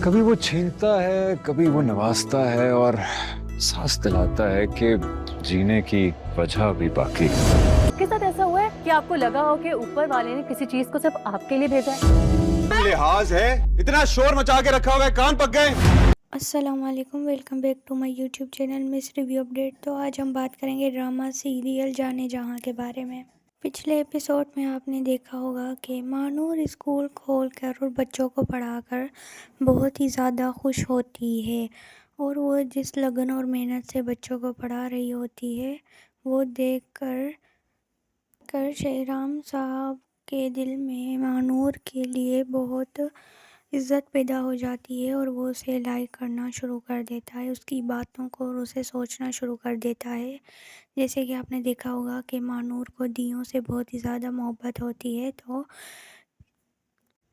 कभी वो छीनता है, कभी वो नवाजता है और सांस दिलाता है कि जीने की वजह भी बाकी है। आपके साथ ऐसा हुआ है कि आपको लगा हो कि ऊपर वाले ने किसी चीज को सिर्फ आपके लिए भेजा है? लिहाज है, इतना शोर मचा के रखा हुआ है, कान पक गए। अस्सलामुअलैकुम, welcome back to my YouTube channel miss review update. तो आज हम बात करेंगे ड्रामा सीरियल जाने जहाँ के बारे में। पिछले एपिसोड में आपने देखा होगा कि मानूर स्कूल खोलकर और बच्चों को पढ़ाकर बहुत ही ज़्यादा खुश होती है और वो जिस लगन और मेहनत से बच्चों को पढ़ा रही होती है वो देख कर शेहराम साहब के दिल में मानूर के लिए बहुत इज़्ज़त पैदा हो जाती है और वो उसे लाइक करना शुरू कर देता है, उसकी बातों को और उसे सोचना शुरू कर देता है। जैसे कि आपने देखा होगा कि मानूर को दियों से बहुत ही ज़्यादा मोहब्बत होती है, तो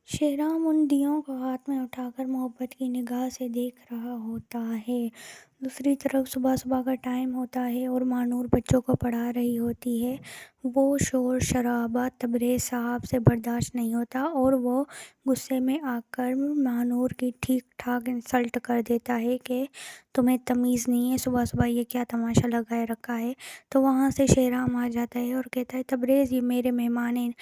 शेहराम उन दियों को हाथ में उठाकर मोहब्बत की निगाह से देख रहा होता है। दूसरी तरफ सुबह सुबह का टाइम होता है और मानूर बच्चों को पढ़ा रही होती है। वो शोर शराबा तबरेज़ साहब से बर्दाश्त नहीं होता और वो गुस्से में आकर मानूर की ठीक ठाक इंसल्ट कर देता है कि तुम्हें तमीज़ नहीं है, सुबह सुबह ये क्या तमाशा लगाए रखा है। तो वहाँ से शेहराम आ जाता है और कहता है तबरेज़ ये मेरे मेहमान हैं,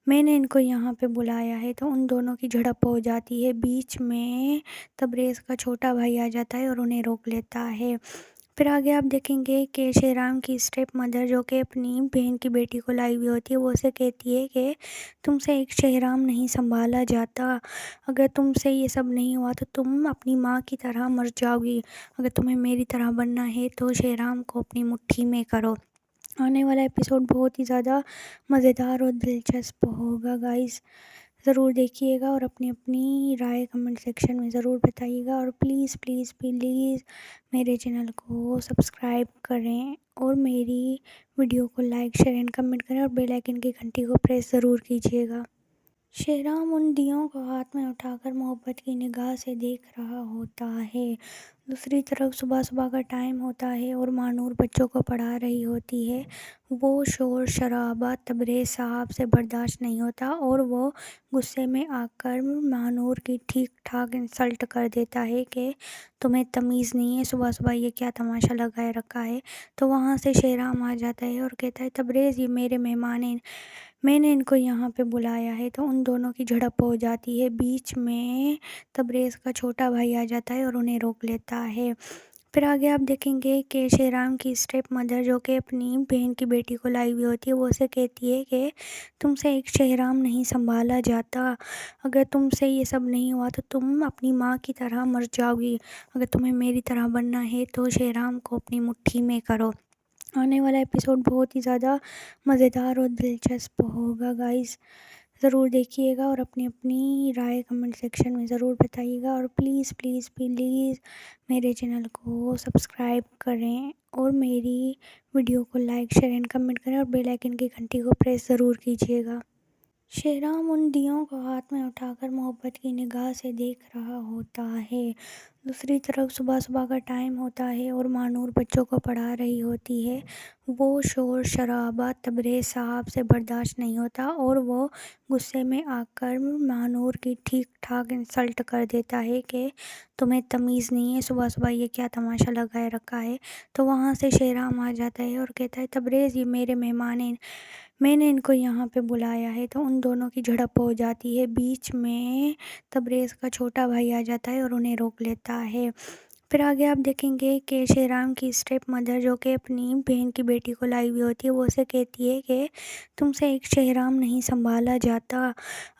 मैंने इनको यहाँ पे बुलाया है। तो उन दोनों की झड़प हो जाती है। बीच में तबरेज़ का छोटा भाई आ जाता है और उन्हें रोक लेता है। फिर आगे आप देखेंगे कि शेहराम की स्टेप मदर जो कि अपनी बहन की बेटी को लाई हुई होती है वो उसे कहती है कि तुमसे एक शेहराम नहीं संभाला जाता, अगर तुमसे ये सब नहीं हुआ तो तुम अपनी माँ की तरह मर जाओगी। अगर तुम्हें मेरी तरह बनना है तो शेहराम को अपनी मुट्ठी में करो। आने वाला एपिसोड बहुत ही ज़्यादा मज़ेदार और दिलचस्प होगा गाइस, ज़रूर देखिएगा और अपनी अपनी राय कमेंट सेक्शन में ज़रूर बताइएगा। और प्लीज़ प्लीज़ प्लीज़ मेरे चैनल को सब्सक्राइब करें और मेरी वीडियो को लाइक शेयर एंड कमेंट करें और बेल आइकन की घंटी को प्रेस ज़रूर कीजिएगा। शेहराम उन दियों को हाथ में उठाकर मोहब्बत की निगाह से देख रहा होता है। दूसरी तरफ सुबह सुबह का टाइम होता है और मानूर बच्चों को पढ़ा रही होती है। वो शोर शराबा तबरेज़ साहब से बर्दाश्त नहीं होता और वो गुस्से में आकर मानूर की ठीक ठाक इंसल्ट कर देता है कि तुम्हें तमीज़ नहीं है, सुबह सुबह ये क्या तमाशा लगाए रखा है। तो वहाँ से शेहराम आ जाता है और कहता है तबरेज़ ये मेरे मेहमान हैं, मैंने इनको यहाँ पे बुलाया है। तो उन दोनों की झड़प हो जाती है। बीच में तबरेज़ का छोटा भाई आ जाता है और उन्हें रोक लेता है। फिर आगे आप देखेंगे कि शेहराम की स्टेप मदर जो कि अपनी बहन की बेटी को लाई हुई होती है वो उसे कहती है कि तुमसे एक शेहराम नहीं संभाला जाता, अगर तुमसे ये सब नहीं हुआ तो तुम अपनी माँ की तरह मर जाओगी। अगर तुम्हें मेरी तरह बनना है तो शेहराम को अपनी मुट्ठी में करो। आने वाला एपिसोड बहुत ही ज़्यादा मज़ेदार और दिलचस्प होगा गाइस, ज़रूर देखिएगा और अपनी अपनी राय कमेंट सेक्शन में ज़रूर बताइएगा। और प्लीज़ प्लीज़ प्लीज़ मेरे चैनल को सब्सक्राइब करें और मेरी वीडियो को लाइक शेयर एंड कमेंट करें और बेल आइकन की घंटी को प्रेस ज़रूर कीजिएगा। शेहराम उन दियों को हाथ में उठाकर मोहब्बत की निगाह से देख रहा होता है। दूसरी तरफ सुबह सुबह का टाइम होता है और मानूर बच्चों को पढ़ा रही होती है। वो शोर शराबा तबरेज़ साहब से बर्दाश्त नहीं होता और वो गुस्से में आकर मानूर की ठीक ठाक इंसल्ट कर देता है कि तुम्हें तमीज़ नहीं है, सुबह सुबह ये क्या तमाशा लगाए रखा है। तो वहाँ से शेहराम आ जाता है और कहता है तबरेज़ ये मेरे मेहमान हैं, मैंने इनको यहाँ पे बुलाया है। तो उन दोनों की झड़प हो जाती है। बीच में तबरेज़ का छोटा भाई आ जाता है और उन्हें रोक लेता है। फिर आगे आप देखेंगे कि शेहराम की स्टेप मदर जो कि अपनी बहन की बेटी को लाई हुई होती है वो उसे कहती है कि तुमसे एक शेहराम नहीं संभाला जाता,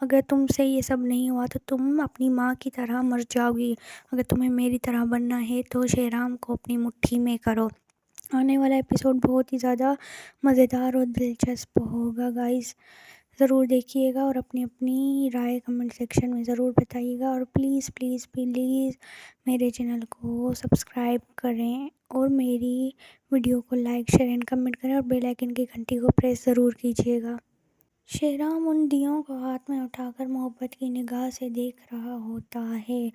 अगर तुमसे ये सब नहीं हुआ तो तुम अपनी माँ की तरह मर जाओगी। अगर तुम्हें मेरी तरह बनना है तो शेहराम को अपनी मुट्ठी में करो। आने वाला एपिसोड बहुत ही ज़्यादा मज़ेदार और दिलचस्प होगा गाइस, ज़रूर देखिएगा और अपनी अपनी राय कमेंट सेक्शन में ज़रूर बताइएगा। और प्लीज़ प्लीज़ प्लीज़ मेरे चैनल को सब्सक्राइब करें और मेरी वीडियो को लाइक शेयर एंड कमेंट करें और बेल आइकन की घंटी को प्रेस ज़रूर कीजिएगा। शेराम उन दियों को हाथ में उठाकर मोहब्बत की निगाह से देख रहा होता है।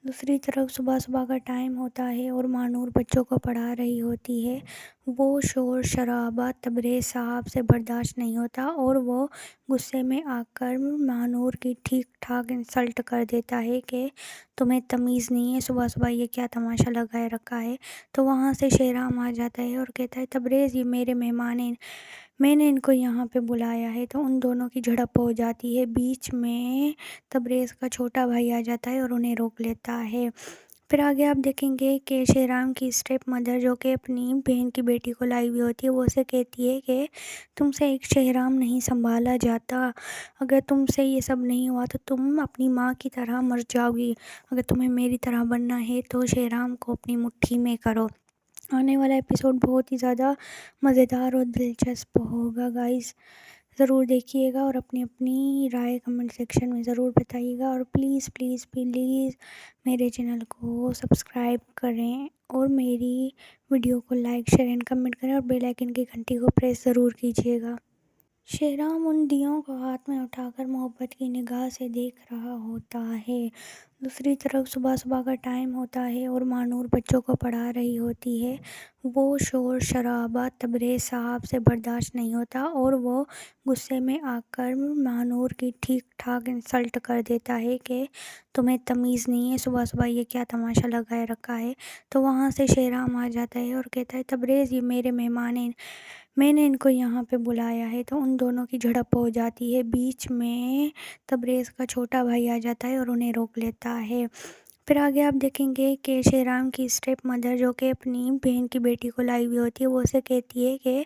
दूसरी तरफ सुबह सुबह का टाइम होता है और मानूर बच्चों को पढ़ा रही होती है। वो शोर शराबा तबरेज़ साहब से बर्दाश्त नहीं होता और वो गुस्से में आकर मानूर की ठीक ठाक इंसल्ट कर देता है कि तुम्हें तमीज़ नहीं है, सुबह सुबह ये क्या तमाशा लगाए रखा है। तो वहाँ से शेराम आ जाता है और कहता है, तबरेज़ ये मेरे मेहमान हैं, मैंने इनको यहाँ पे बुलाया है। तो उन दोनों की झड़प हो जाती है। बीच में तबरेज़ का छोटा भाई आ जाता है और उन्हें रोक लेता है। फिर आगे आप देखेंगे कि शेराम की स्टेप मदर, जो कि अपनी बहन की बेटी को लाई हुई होती है, वो उसे कहती है कि तुमसे एक शेराम नहीं संभाला जाता। अगर तुमसे ये सब नहीं हुआ तो तुम अपनी माँ की तरह मर जाओगी। अगर तुम्हें मेरी तरह बनना है तो शेराम को अपनी मुट्ठी में करो। आने वाला एपिसोड बहुत ही ज़्यादा मज़ेदार और दिलचस्प होगा गाइस, ज़रूर देखिएगा और अपनी अपनी राय कमेंट सेक्शन में ज़रूर बताइएगा। और प्लीज़ प्लीज़ प्लीज़ मेरे चैनल को सब्सक्राइब करें और मेरी वीडियो को लाइक शेयर एंड कमेंट करें और बेल आइकन की घंटी को प्रेस ज़रूर कीजिएगा। शेराम उन दियों को हाथ में उठाकर मोहब्बत की निगाह से देख रहा होता है। दूसरी तरफ सुबह सुबह का टाइम होता है और मानूर बच्चों को पढ़ा रही होती है। वो शोर शराबा तबरेज़ साहब से बर्दाश्त नहीं होता और वो गुस्से में आकर मानूर की ठीक ठाक इंसल्ट कर देता है कि तुम्हें तमीज़ नहीं है, सुबह सुबह ये क्या तमाशा लगाए रखा है। तो वहाँ से शेराम आ जाता है और कहता है, तबरेज़ ये मेरे मेहमान हैं, मैंने इनको यहाँ पे बुलाया है। तो उन दोनों की झड़प हो जाती है। बीच में तबरेज़ का छोटा भाई आ जाता है और उन्हें रोक लेता है। फिर आगे आप देखेंगे कि शेराम की स्टेप मदर, जो कि अपनी बहन की बेटी को लाई हुई होती है, वो उसे कहती है कि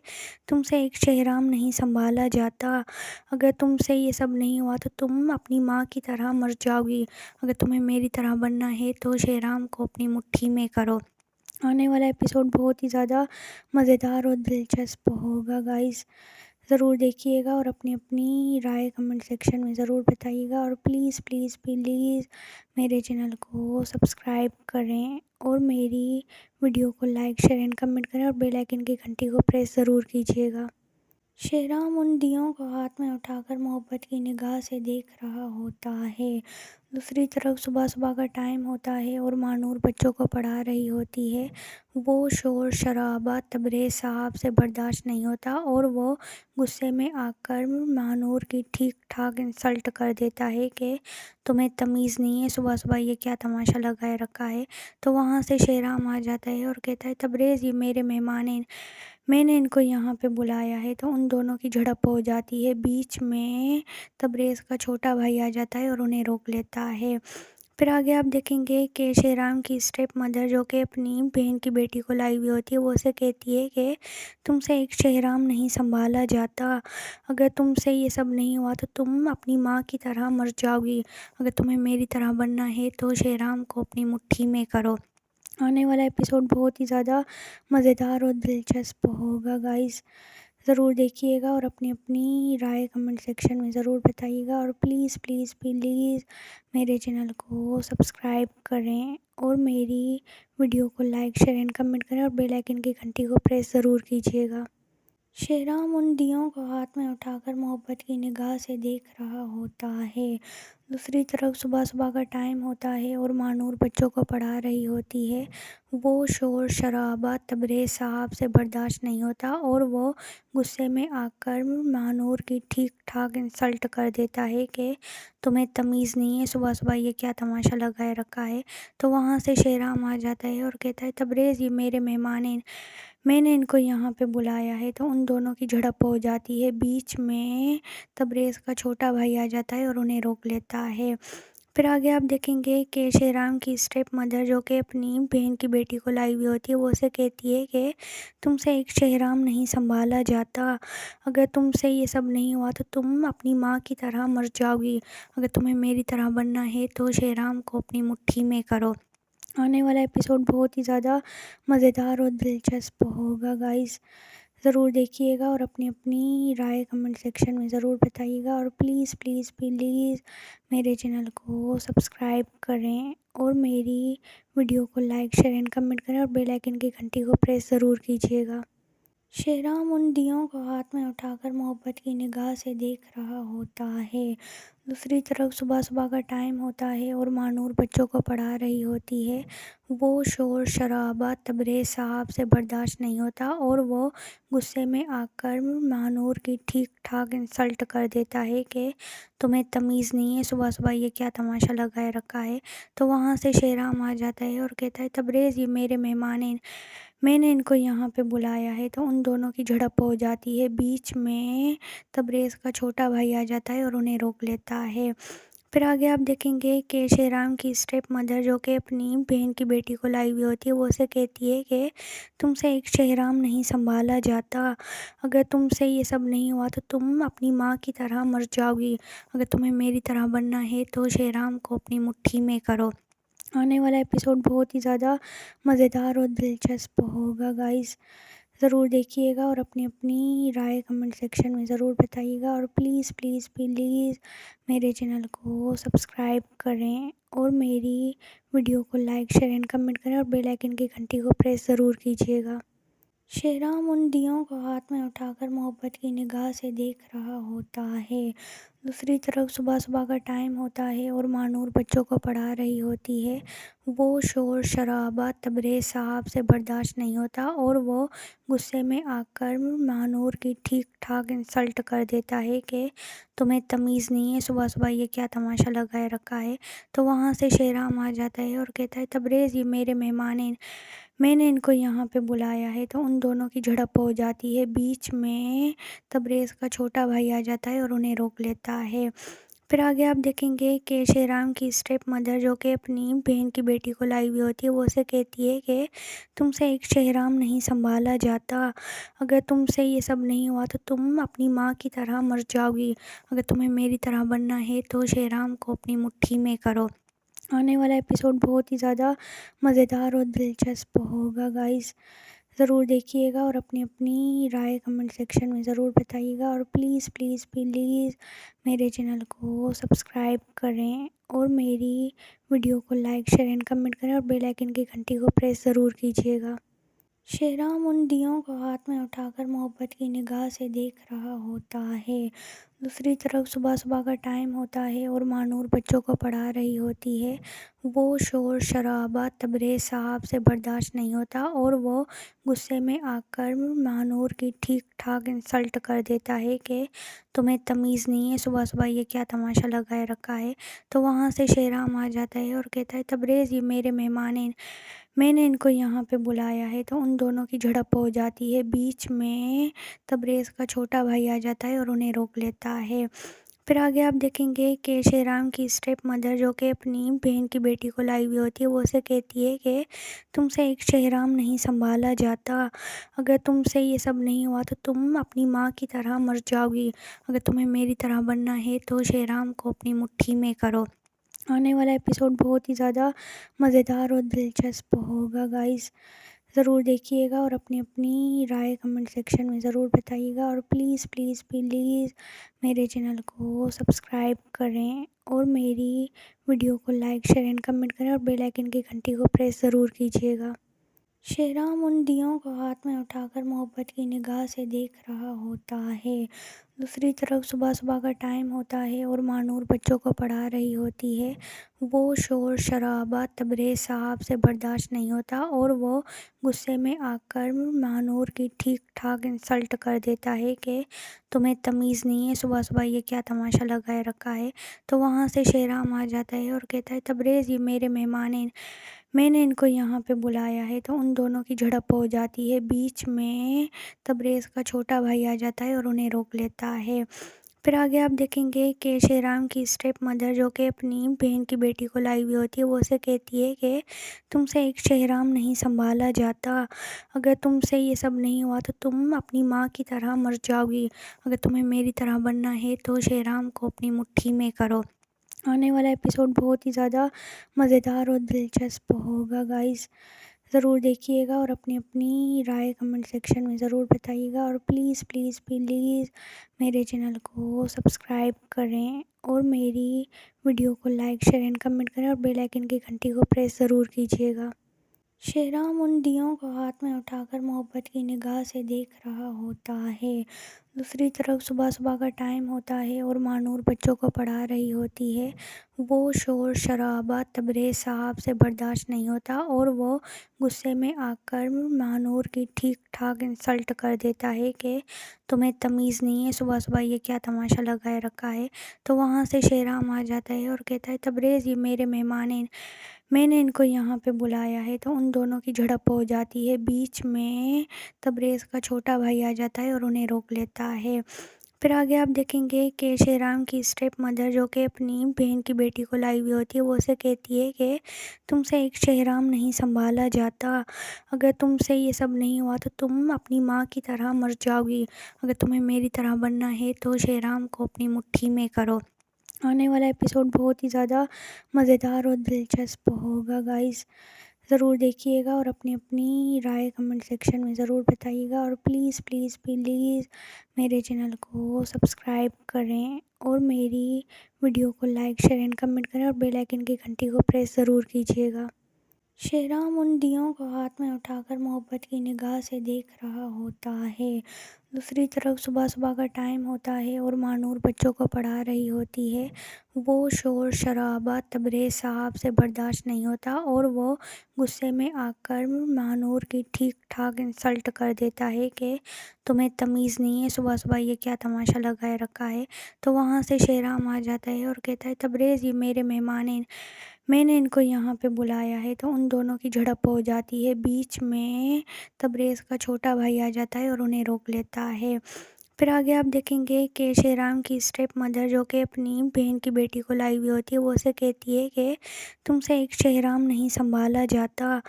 तुमसे एक शेराम नहीं संभाला जाता। अगर तुमसे ये सब नहीं हुआ तो तुम अपनी माँ की तरह मर जाओगी। अगर तुम्हें मेरी तरह बनना है तो शेराम को अपनी मुट्ठी में करो। आने वाला एपिसोड बहुत ही ज़्यादा मज़ेदार और दिलचस्प होगा गाइस, ज़रूर देखिएगा और अपनी अपनी राय कमेंट सेक्शन में ज़रूर बताइएगा। और प्लीज़ प्लीज़ प्लीज़ मेरे चैनल को सब्सक्राइब करें और मेरी वीडियो को लाइक शेयर एंड कमेंट करें और बेल आइकन की घंटी को प्रेस ज़रूर कीजिएगा। शेराम उन दियों को हाथ में उठाकर मोहब्बत की निगाह से देख रहा होता है। दूसरी तरफ सुबह सुबह का टाइम होता है और मानूर बच्चों को पढ़ा रही होती है। वो शोर शराबा तबरेज़ साहब से बर्दाश्त नहीं होता और वो गुस्से में आकर मानूर की ठीक ठाक इंसल्ट कर देता है कि तुम्हें तमीज़ नहीं है, सुबह सुबह ये क्या तमाशा लगाए रखा है। तो वहाँ से शेराम आ जाता है और कहता है, तबरेज़ ये मेरे मेहमान हैं, मैंने इनको यहाँ पे बुलाया है। तो उन दोनों की झड़प हो जाती है। बीच में तबरेज़ का छोटा भाई आ जाता है और उन्हें रोक लेता है। फिर आगे आप देखेंगे कि शेराम की स्टेप मदर, जो कि अपनी बहन की बेटी को लाई हुई होती है, वो उसे कहती है कि तुमसे एक शेराम नहीं संभाला जाता। अगर तुमसे ये सब नहीं हुआ तो तुम अपनी माँ की तरह मर जाओगी। अगर तुम्हें मेरी तरह बनना है तो शेराम को अपनी मुट्ठी में करो। आने वाला एपिसोड बहुत ही ज़्यादा मज़ेदार और दिलचस्प होगा गाइस, ज़रूर देखिएगा और अपनी अपनी राय कमेंट सेक्शन में ज़रूर बताइएगा। और प्लीज़ प्लीज़ प्लीज़ मेरे चैनल को सब्सक्राइब करें और मेरी वीडियो को लाइक शेयर एंड कमेंट करें और बेल आइकन की घंटी को प्रेस ज़रूर कीजिएगा। शेराम उन दियों को हाथ में उठाकर मोहब्बत की निगाह से देख रहा होता है। दूसरी तरफ सुबह सुबह का टाइम होता है और मानूर बच्चों को पढ़ा रही होती है। वो शोर शराबा तबरेज़ साहब से बर्दाश्त नहीं होता और वो गुस्से में आकर मानूर की ठीक ठाक इंसल्ट कर देता है कि तुम्हें तमीज़ नहीं है, सुबह सुबह ये क्या तमाशा लगाए रखा है। तो वहाँ से शेराम आ जाता है और कहता है, तबरेज़ ये मेरे मेहमान हैं, मैंने इनको यहाँ पे बुलाया है। तो उन दोनों की झड़प हो जाती है। बीच में तबरेज़ का छोटा भाई आ जाता है और उन्हें रोक लेता है। फिर आगे आप देखेंगे कि शेराम की स्टेप मदर, जो कि अपनी बहन की बेटी को लाई हुई होती है, वो उसे कहती है कि तुमसे एक शेराम नहीं संभाला जाता। अगर तुमसे ये सब नहीं हुआ तो तुम अपनी माँ की तरह मर जाओगी। अगर तुम्हें मेरी तरह बनना है तो शेराम को अपनी मुट्ठी में करो। आने वाला एपिसोड बहुत ही ज़्यादा मज़ेदार और दिलचस्प होगा गाइस, ज़रूर देखिएगा और अपनी अपनी राय कमेंट सेक्शन में ज़रूर बताइएगा। और प्लीज़ प्लीज़ प्लीज़ मेरे चैनल को सब्सक्राइब करें और मेरी वीडियो को लाइक शेयर एंड कमेंट करें और बेल आइकन की घंटी को प्रेस ज़रूर कीजिएगा। शेराम उन दियों को हाथ में उठाकर मोहब्बत की निगाह से देख रहा होता है। दूसरी तरफ सुबह सुबह का टाइम होता है और मानूर बच्चों को पढ़ा रही होती है। वो शोर शराबा तबरेज़ साहब से बर्दाश्त नहीं होता और वो गुस्से में आकर मानूर की ठीक ठाक इंसल्ट कर देता है कि तुम्हें तमीज़ नहीं है, सुबह सुबह ये क्या तमाशा लगाए रखा है। तो वहाँ से शेराम आ जाता है और कहता है, तबरेज़ ये मेरे मेहमान हैं, मैंने इनको यहाँ पे बुलाया है। तो उन दोनों की झड़प हो जाती है। बीच में तबरेज़ का छोटा भाई आ जाता है और उन्हें रोक लेता है। फिर आगे आप देखेंगे कि शेराम की स्टेप मदर जो कि अपनी बहन की बेटी को लाई हुई होती है, वो उसे कहती है कि तुमसे एक शेराम नहीं संभाला जाता। अगर तुमसे ये सब नहीं हुआ तो तुम अपनी माँ की तरह मर जाओगी। अगर तुम्हें मेरी तरह बनना है तो शेराम को अपनी मुट्ठी में करो। आने वाला एपिसोड बहुत ही ज़्यादा मज़ेदार और दिलचस्प होगा गाइस, ज़रूर देखिएगा और अपनी अपनी राय कमेंट सेक्शन में ज़रूर बताइएगा। और प्लीज़ प्लीज़ प्लीज़ मेरे चैनल को सब्सक्राइब करें और मेरी वीडियो को लाइक शेयर एंड कमेंट करें और बेल आइकन की घंटी को प्रेस ज़रूर कीजिएगा। शेराम उन दियों को हाथ में उठाकर मोहब्बत की निगाह से देख रहा होता है। दूसरी तरफ सुबह सुबह का टाइम होता है और मानूर बच्चों को पढ़ा रही होती है। वो शोर शराबा तबरेज़ साहब से बर्दाश्त नहीं होता और वो गुस्से में आकर मानूर की ठीक ठाक इंसल्ट कर देता है कि तुम्हें तमीज़ नहीं है, सुबह सुबह ये क्या तमाशा लगाए रखा है। तो वहाँ से शेराम आ जाता है और कहता है, तबरेज़ ये मेरे मेहमान हैं, मैंने इनको यहाँ पे बुलाया है। तो उन दोनों की झड़प हो जाती है। बीच में तबरेज़ का छोटा भाई आ जाता है और उन्हें रोक लेता है। फिर आगे आप देखेंगे कि शेराम की स्टेप मदर जो कि अपनी बहन की बेटी को लाई हुई होती है, वो उसे कहती है कि तुमसे एक शेराम नहीं संभाला जाता। अगर तुमसे ये सब नहीं हुआ तो तुम अपनी माँ की तरह मर जाओगी। अगर तुम्हें मेरी तरह बनना है तो शेराम को अपनी मुट्ठी में करो। आने वाला एपिसोड बहुत ही ज़्यादा मज़ेदार और दिलचस्प होगा गाइस, ज़रूर देखिएगा और अपनी अपनी राय कमेंट सेक्शन में ज़रूर बताइएगा। और प्लीज़ प्लीज़ प्लीज़ मेरे चैनल को सब्सक्राइब करें और मेरी वीडियो को लाइक शेयर एंड कमेंट करें और बेल आइकन की घंटी को प्रेस ज़रूर कीजिएगा। शेराम उन दियों को हाथ में उठाकर मोहब्बत की निगाह से देख रहा होता है। दूसरी तरफ सुबह सुबह का टाइम होता है और मानूर बच्चों को पढ़ा रही होती है। वो शोर शराबा तबरेज़ साहब से बर्दाश्त नहीं होता और वो गुस्से में आकर मानूर की ठीक ठाक इंसल्ट कर देता है कि तुम्हें तमीज़ नहीं है, सुबह सुबह ये क्या तमाशा लगाए रखा है। तो वहाँ से शेराम आ जाता है और कहता है, तबरेज़ ये मेरे मेहमान हैं, मैंने इनको यहाँ पे बुलाया है। तो उन दोनों की झड़प हो जाती है। बीच में तबरेज़ का छोटा भाई आ जाता है और उन्हें रोक लेता है। फिर आगे आप देखेंगे कि शेराम की स्टेप मदर जो कि अपनी बहन की बेटी को लाई हुई होती है, वो उसे कहती है कि तुमसे एक शेराम नहीं संभाला जाता। अगर तुमसे ये सब नहीं हुआ तो तुम अपनी माँ की तरह मर जाओगी। अगर तुम्हें मेरी तरह बनना है तो शेराम को अपनी मुट्ठी में करो। आने वाला एपिसोड बहुत ही ज़्यादा मज़ेदार और दिलचस्प होगा गाइस, ज़रूर देखिएगा और अपनी अपनी राय कमेंट सेक्शन में ज़रूर बताइएगा। और प्लीज़ प्लीज़ प्लीज़ मेरे चैनल को सब्सक्राइब करें और मेरी वीडियो को लाइक शेयर एंड कमेंट करें और बेल आइकन की घंटी को प्रेस ज़रूर कीजिएगा। शेराम उन दियों को हाथ में उठाकर मोहब्बत की निगाह से देख रहा होता है। दूसरी तरफ सुबह सुबह का टाइम होता है और मानूर बच्चों को पढ़ा रही होती है। वो शोर शराबा तबरेज़ साहब से बर्दाश्त नहीं होता और वो गुस्से में आकर मानूर की ठीक ठाक इंसल्ट कर देता है कि तुम्हें तमीज़ नहीं है, सुबह सुबह ये क्या तमाशा लगाए रखा है। तो वहाँ से शेराम आ जाता है और कहता है, तबरेज़ ये मेरे मेहमान हैं, मैंने इनको यहाँ पे बुलाया है। तो उन दोनों की झड़प हो जाती है। बीच में तबरेज़ का छोटा भाई आ जाता है और उन्हें रोक लेता है। फिर आगे आप देखेंगे कि शेराम की स्टेप मदर जो कि अपनी बहन की बेटी को लाई हुई होती है, वो उसे कहती है कि तुमसे एक शेराम नहीं संभाला जाता। अगर तुमसे ये सब नहीं हुआ तो तुम अपनी माँ की तरह मर जाओगी। अगर तुम्हें मेरी तरह बनना है तो शेराम को अपनी मुट्ठी में करो। आने वाला एपिसोड बहुत ही ज़्यादा मज़ेदार और दिलचस्प होगा गाइस, ज़रूर देखिएगा और अपनी अपनी राय कमेंट सेक्शन में ज़रूर बताइएगा। और प्लीज़ प्लीज़ प्लीज़ मेरे चैनल को सब्सक्राइब करें और मेरी वीडियो को लाइक शेयर एंड कमेंट करें और बेल आइकन की घंटी को प्रेस ज़रूर कीजिएगा। शेराम उन दियों को हाथ में उठाकर मोहब्बत की निगाह से देख रहा होता है। दूसरी तरफ सुबह सुबह का टाइम होता है और मानूर बच्चों को पढ़ा रही होती है। वो शोर शराबा तबरेज़ साहब से बर्दाश्त नहीं होता और वो गुस्से में आकर मानूर की ठीक ठाक इंसल्ट कर देता है कि तुम्हें तमीज़ नहीं है, सुबह सुबह ये क्या तमाशा लगाए रखा है। तो वहाँ से शेराम आ जाता है और कहता है, तबरेज़ ये मेरे मेहमान हैं, मैंने इनको यहाँ पे बुलाया है। तो उन दोनों की झड़प हो जाती है। बीच में तबरेज़ का छोटा भाई आ जाता है और उन्हें रोक लेता है। फिर आगे आप देखेंगे कि शेराम की स्टेप मदर, जो कि अपनी बहन की बेटी को लाई हुई होती है, वो उसे कहती है कि तुमसे एक शेराम नहीं संभाला जाता। अगर तुमसे ये सब नहीं हुआ तो तुम अपनी माँ की तरह मर जाओगी। अगर तुम्हें मेरी तरह बनना है तो शेराम को अपनी मुट्ठी में करो। आने वाला एपिसोड बहुत ही ज़्यादा मज़ेदार और दिलचस्प होगा गाइस, ज़रूर देखिएगा और अपनी अपनी राय कमेंट सेक्शन में ज़रूर बताइएगा। और प्लीज़ प्लीज़ प्लीज़ मेरे चैनल को सब्सक्राइब करें और मेरी वीडियो को लाइक शेयर एंड कमेंट करें और बेल आइकन की घंटी को प्रेस ज़रूर कीजिएगा। शेराम उन दियों को हाथ में उठाकर मोहब्बत की निगाह से देख रहा होता है। दूसरी तरफ सुबह सुबह का टाइम होता है और मानूर बच्चों को पढ़ा रही होती है। वो शोर शराबा तबरेज़ साहब से बर्दाश्त नहीं होता और वो गुस्से में आकर मानूर की ठीक ठाक इंसल्ट कर देता है कि तुम्हें तमीज़ नहीं है, सुबह सुबह ये क्या तमाशा लगाए रखा है। तो वहाँ से शेराम आ जाता है और कहता है, तबरेज़ ये मेरे मेहमान हैं, मैंने इनको यहाँ पे बुलाया है। तो उन दोनों की झड़प हो जाती है। बीच में तबरेज़ का छोटा भाई आ जाता है और उन्हें रोक लेता है। फिर आगे आप देखेंगे कि शेराम की स्टेप मदर, जो कि अपनी बहन की बेटी को लाई हुई होती है, वो उसे कहती है कि तुमसे एक शेराम नहीं संभाला जाता।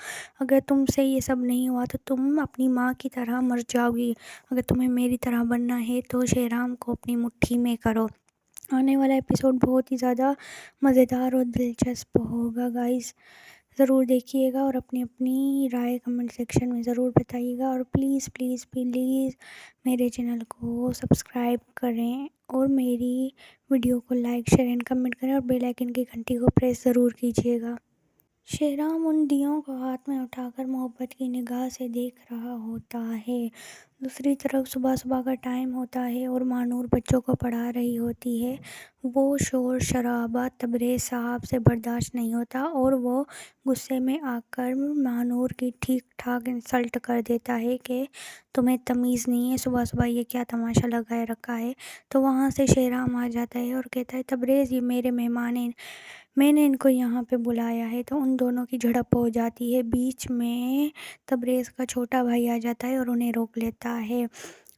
अगर तुमसे ये सब नहीं हुआ तो तुम अपनी माँ की तरह मर जाओगी। अगर तुम्हें मेरी तरह बनना है तो शेराम को अपनी मुट्ठी में करो। आने वाला एपिसोड बहुत ही ज़्यादा मज़ेदार और दिलचस्प होगा गाइस, ज़रूर देखिएगा और अपनी अपनी राय कमेंट सेक्शन में ज़रूर बताइएगा। और प्लीज़ प्लीज़ प्लीज़ मेरे चैनल को सब्सक्राइब करें और मेरी वीडियो को लाइक शेयर एंड कमेंट करें और बेल आइकन की घंटी को प्रेस ज़रूर कीजिएगा। शेराम उन दियों को हाथ में उठाकर मोहब्बत की निगाह से देख रहा होता है। दूसरी तरफ सुबह सुबह का टाइम होता है और मानूर बच्चों को पढ़ा रही होती है। वो शोर शराबा तबरेज़ साहब से बर्दाश्त नहीं होता और वो गुस्से में आकर मानूर की ठीक ठाक इंसल्ट कर देता है कि तुम्हें तमीज़ नहीं है, सुबह सुबह ये क्या तमाशा लगाए रखा है। तो वहाँ से शेराम आ जाता है और कहता है, तबरेज़ ये मेरे मेहमान हैं, मैंने इनको यहाँ पे बुलाया है। तो उन दोनों की झड़प हो जाती है। बीच में तबरेज़ का छोटा भाई आ जाता है और उन्हें रोक लेता है।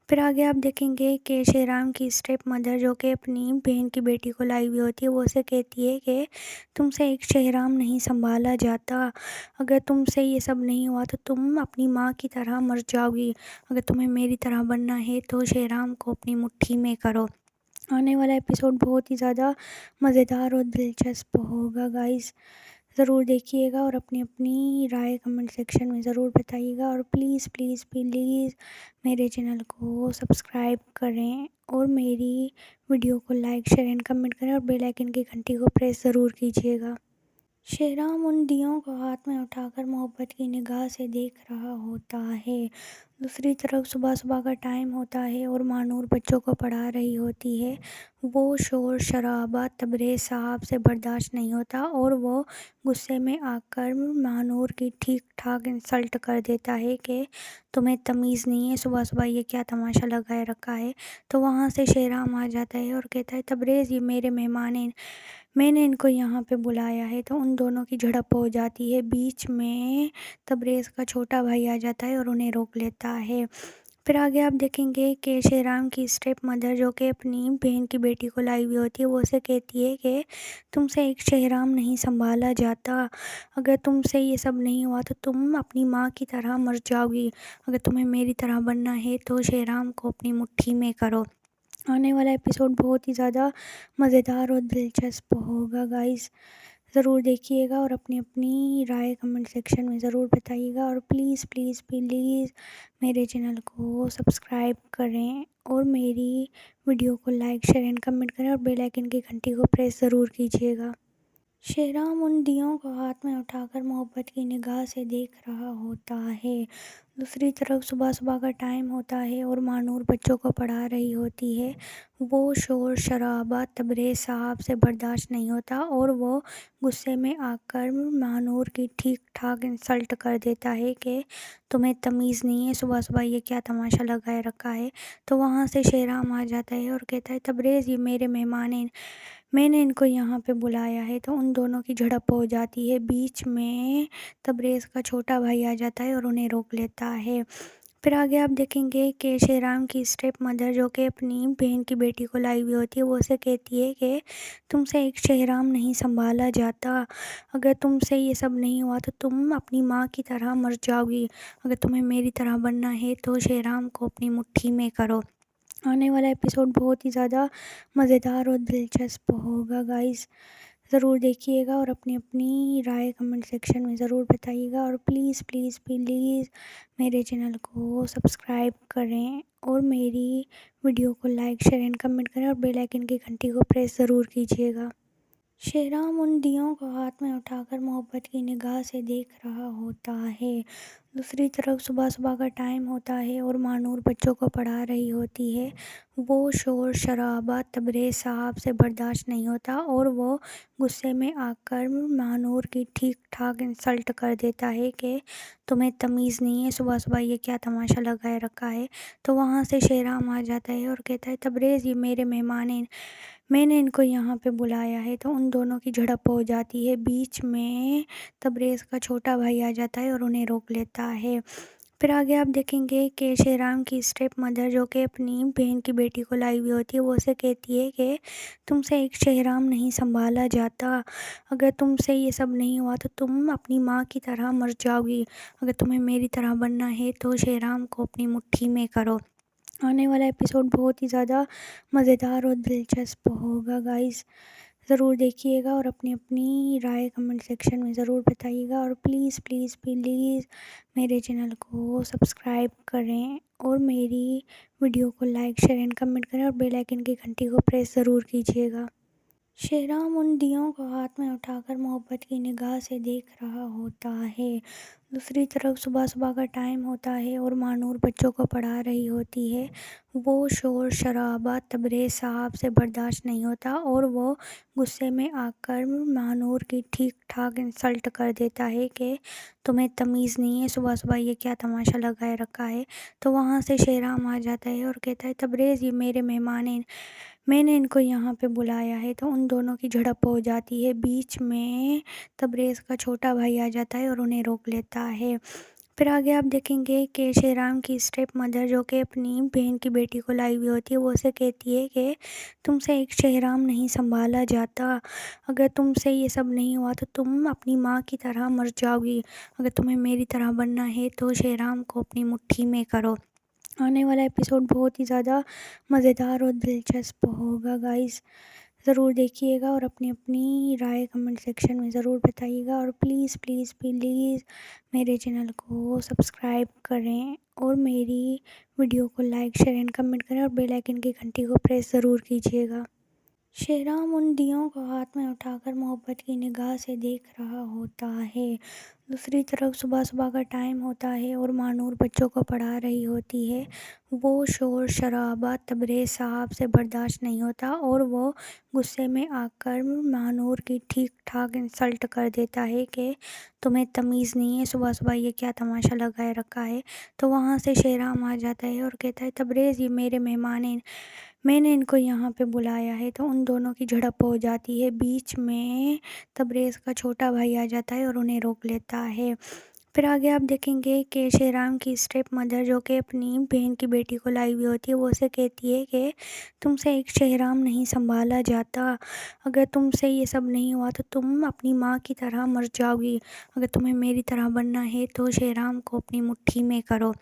फिर आगे आप देखेंगे कि शेराम की स्टेप मदर, जो कि अपनी बहन की बेटी को लाई हुई होती है, वो उसे कहती है कि तुमसे एक शेराम नहीं संभाला जाता। अगर तुमसे ये सब नहीं हुआ तो तुम अपनी माँ की तरह मर जाओगी। अगर तुम्हें मेरी तरह बनना है तो शेराम को अपनी मुट्ठी में करो। आने वाला एपिसोड बहुत ही ज़्यादा मज़ेदार और दिलचस्प होगा गाइस, ज़रूर देखिएगा और अपनी अपनी राय कमेंट सेक्शन में ज़रूर बताइएगा। और प्लीज़ प्लीज़ प्लीज़ मेरे चैनल को सब्सक्राइब करें और मेरी वीडियो को लाइक शेयर एंड कमेंट करें और बेल आइकन की घंटी को प्रेस ज़रूर कीजिएगा। शेराम उन दियों को हाथ में उठाकर मोहब्बत की निगाह से देख रहा होता है। दूसरी तरफ सुबह सुबह का टाइम होता है और मानूर बच्चों को पढ़ा रही होती है। वो शोर शराबा तबरेज़ साहब से बर्दाश्त नहीं होता और वो गुस्से में आकर मानूर की ठीक ठाक इंसल्ट कर देता है कि तुम्हें तमीज़ नहीं है, सुबह सुबह ये क्या तमाशा लगाए रखा है। तो वहाँ से शेराम आ जाता है और कहता है, तबरेज़ ये मेरे मेहमान हैं, मैंने इनको यहाँ पे बुलाया है। तो उन दोनों की झड़प हो जाती है। बीच में तबरेज़ का छोटा भाई आ जाता है और उन्हें रोक लेता है। फिर आगे आप देखेंगे कि शेराम की स्टेप मदर, जो कि अपनी बहन की बेटी को लाई हुई होती है, वो उसे कहती है कि तुमसे एक शेराम नहीं संभाला जाता। अगर तुमसे ये सब नहीं हुआ तो तुम अपनी माँ की तरह मर जाओगी। अगर तुम्हें मेरी तरह बनना है तो शेराम को अपनी मुट्ठी में करो। आने वाला एपिसोड बहुत ही ज़्यादा मज़ेदार और दिलचस्प होगा गाइस, ज़रूर देखिएगा और अपनी अपनी राय कमेंट सेक्शन में ज़रूर बताइएगा। और प्लीज़ प्लीज़ प्लीज़ मेरे चैनल को सब्सक्राइब करें और मेरी वीडियो को लाइक शेयर एंड कमेंट करें और बेल आइकन की घंटी को प्रेस ज़रूर कीजिएगा। शेराम उन दियों को हाथ में उठाकर मोहब्बत की निगाह से देख रहा होता है। दूसरी तरफ सुबह सुबह का टाइम होता है और मानूर बच्चों को पढ़ा रही होती है। वो शोर शराबा तबरेज़ साहब से बर्दाश्त नहीं होता और वो गुस्से में आकर मानूर की ठीक ठाक इंसल्ट कर देता है कि तुम्हें तमीज़ नहीं है, सुबह सुबह ये क्या तमाशा लगाए रखा है। तो वहाँ से शेराम आ जाता है और कहता है, तबरेज़ ये मेरे मेहमान हैं, मैंने इनको यहाँ पे बुलाया है। तो उन दोनों की झड़प हो जाती है। बीच में तबरेज़ का छोटा भाई आ जाता है और उन्हें रोक लेता है। फिर आगे आप देखेंगे कि शेराम की स्टेप मदर, जो कि अपनी बहन की बेटी को लाई हुई होती है, वो उसे कहती है कि तुमसे एक शेराम नहीं संभाला जाता। अगर तुमसे ये सब नहीं हुआ तो तुम अपनी माँ की तरह मर जाओगी। अगर तुम्हें मेरी तरह बनना है तो शेराम को अपनी मुट्ठी में करो। आने वाला एपिसोड बहुत ही ज़्यादा मज़ेदार और दिलचस्प होगा गाइस, ज़रूर देखिएगा और अपनी अपनी राय कमेंट सेक्शन में ज़रूर बताइएगा। और प्लीज़ प्लीज़ प्लीज़ मेरे चैनल को सब्सक्राइब करें और मेरी वीडियो को लाइक शेयर एंड कमेंट करें और बेल आइकन की घंटी को प्रेस ज़रूर कीजिएगा। शेराम उन दियों को हाथ में उठाकर मोहब्बत की निगाह से देख रहा होता है। दूसरी तरफ सुबह सुबह का टाइम होता है और मानूर बच्चों को पढ़ा रही होती है। वो शोर शराबा तबरेज़ साहब से बर्दाश्त नहीं होता और वो गुस्से में आकर मानूर की ठीक ठाक इंसल्ट कर देता है कि तुम्हें तमीज़ नहीं है, सुबह सुबह ये क्या तमाशा लगाए रखा है। तो वहाँ से शेराम आ जाता है और कहता है, तबरेज़ ये मेरे मेहमान हैं, मैंने इनको यहाँ पे बुलाया है। तो उन दोनों की झड़प हो जाती है। बीच में तबरेज़ का छोटा भाई आ जाता है और उन्हें रोक लेता है। फिर आगे आप देखेंगे कि शेराम की स्टेप मदर, जो कि अपनी बहन की बेटी को लाई हुई होती है, वो उसे कहती है कि तुमसे एक शेराम नहीं संभाला जाता। अगर तुमसे ये सब नहीं हुआ तो तुम अपनी माँ की तरह मर जाओगी। अगर तुम्हें मेरी तरह बनना है तो शेराम को अपनी मुट्ठी में करो। आने वाला एपिसोड बहुत ही ज़्यादा मज़ेदार और दिलचस्प होगा गाइस, ज़रूर देखिएगा और अपनी अपनी राय कमेंट सेक्शन में ज़रूर बताइएगा। और प्लीज़ प्लीज़ प्लीज़ मेरे चैनल को सब्सक्राइब करें और मेरी वीडियो को लाइक शेयर एंड कमेंट करें और बेल आइकन की घंटी को प्रेस ज़रूर कीजिएगा। शेराम उन दियों को हाथ में उठाकर मोहब्बत की निगाह से देख रहा होता है। दूसरी तरफ सुबह सुबह का टाइम होता है और मानूर बच्चों को पढ़ा रही होती है। वो शोर शराबा तबरेज़ साहब से बर्दाश्त नहीं होता और वो गुस्से में आकर मानूर की ठीक ठाक इंसल्ट कर देता है कि तुम्हें तमीज़ नहीं है, सुबह सुबह ये क्या तमाशा लगाए रखा है। तो वहाँ से शेराम आ जाता है और कहता है, तबरेज़ ये मेरे मेहमान हैं, मैंने इनको यहाँ पे बुलाया है। तो उन दोनों की झड़प हो जाती है। बीच में तबरेज़ का छोटा भाई आ जाता है और उन्हें रोक लेता है। फिर आगे आप देखेंगे कि शेराम की स्टेप मदर, जो कि अपनी बहन की बेटी को लाई हुई होती है, वो उसे कहती है कि तुमसे एक शेराम नहीं संभाला जाता। अगर तुमसे ये सब नहीं हुआ तो तुम अपनी माँ की तरह मर जाओगी। अगर तुम्हें मेरी तरह बनना है तो शेराम को अपनी मुट्ठी में करो। आने वाला एपिसोड बहुत ही ज़्यादा मज़ेदार और दिलचस्प होगा गाइस, ज़रूर देखिएगा और अपनी अपनी राय कमेंट सेक्शन में ज़रूर बताइएगा। और प्लीज़ प्लीज़ प्लीज़ मेरे चैनल को सब्सक्राइब करें और मेरी वीडियो को लाइक शेयर एंड कमेंट करें और बेल आइकन की घंटी को प्रेस ज़रूर कीजिएगा। शेराम उन दियों को हाथ में उठाकर मोहब्बत की निगाह से देख रहा होता है। दूसरी तरफ सुबह सुबह का टाइम होता है और मानूर बच्चों को पढ़ा रही होती है। वो शोर शराबा तबरेज़ साहब से बर्दाश्त नहीं होता और वो गुस्से में आकर मानूर की ठीक ठाक इंसल्ट कर देता है कि तुम्हें तमीज़ नहीं है, सुबह सुबह ये क्या तमाशा लगाए रखा है। तो वहाँ से शेराम आ जाता है और कहता है, तबरेज़ ये मेरे मेहमान हैं, मैंने इनको यहाँ पे बुलाया है। तो उन दोनों की झड़प हो जाती है। बीच में तबरेज़ का छोटा भाई आ जाता है और उन्हें रोक लेता है। फिर आगे आप देखेंगे कि शेराम की स्टेप मदर, जो कि अपनी बहन की बेटी को लाई हुई होती है, वो उसे कहती है कि तुमसे एक शेराम नहीं संभाला जाता। अगर तुमसे ये सब नहीं हुआ तो तुम अपनी माँ की तरह मर जाओगी। अगर तुम्हें मेरी तरह बनना है तो शेराम को अपनी मुट्ठी में करो।